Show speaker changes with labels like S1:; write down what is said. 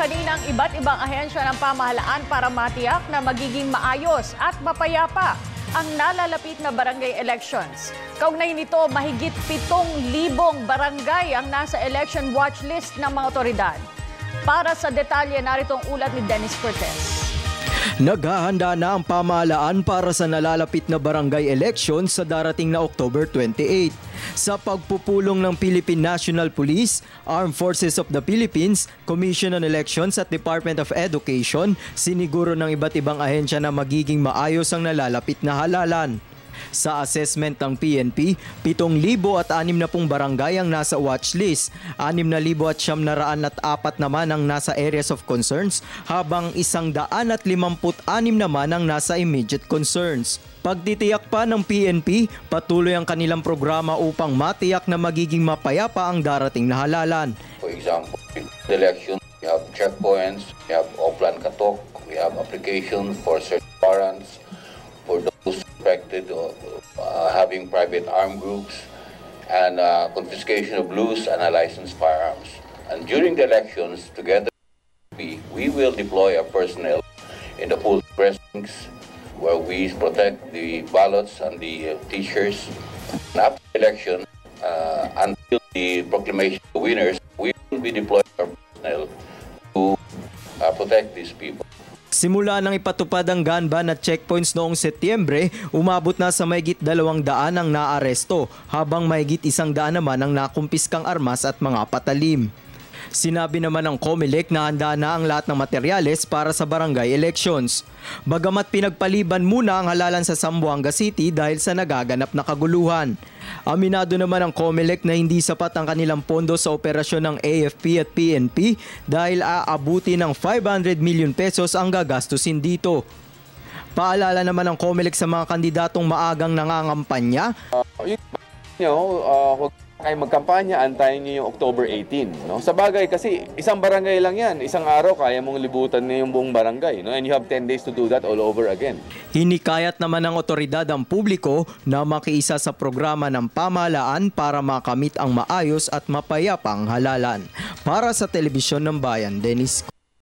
S1: kanina ang iba't ibang ahensya ng pamahalaan para matiyak na magiging maayos at mapayapa ang nalalapit na barangay elections. Kaugnay nito, mahigit 7,000 barangay ang nasa election watch list ng mga otoridad. Para sa detalye, narito ang ulat ni Dennis Cortez.
S2: Naghahanda na ang pamahalaan para sa nalalapit na barangay election sa darating na October 28. Sa pagpupulong ng Philippine National Police, Armed Forces of the Philippines, Commission on Elections at Department of Education, siniguro ng iba't ibang ahensya na magiging maayos ang nalalapit na halalan. Sa assessment ng PNP, 7,060 barangay ang nasa watchlist, 6,904 naman ang nasa areas of concerns, habang 156 naman ang nasa immediate concerns. Pagtitiyak pa ng PNP, patuloy ang kanilang programa upang matiyak na magiging mapayapa ang darating na halalan.
S3: For example, in the election, we have checkpoints, we have offline katok, we have application for search warrants, for those suspected of having private armed groups, and confiscation of loose and unlicensed firearms. And during the elections, together we will deploy our personnel in the poll precincts where we protect the ballots and the teachers. And after the election, until the proclamation of the winners, we will be deploying our personnel to protect these people.
S2: Simula nang ipatupad ang gun ban at checkpoints noong Setyembre, umabot na sa mahigit 200 ang naaresto, habang mahigit 100 naman ang nakumpiskang armas at mga patalim. Sinabi naman ng COMELEC na handa na ang lahat ng materyales para sa barangay elections. Bagamat pinagpaliban muna ang halalan sa Zamboanga City dahil sa nagaganap na kaguluhan. Aminado naman ang COMELEC na hindi sapat ang kanilang pondo sa operasyon ng AFP at PNP dahil aabuti ng 500 million pesos ang gagastusin dito. Paalala naman ng COMELEC sa mga kandidatong maagang nangangampanya.
S4: Huwag kayo magkampanya, antayin niyo yung October 18. No? Sa bagay kasi isang barangay lang yan, isang araw kaya mong libutan na yung buong barangay. No? And you have 10 days to do that all over again.
S2: Hinikayat naman ng otoridad ang publiko na makiisa sa programa ng pamahalaan para makamit ang maayos at mapayapang halalan. Para sa Telebisyon ng Bayan, Dennis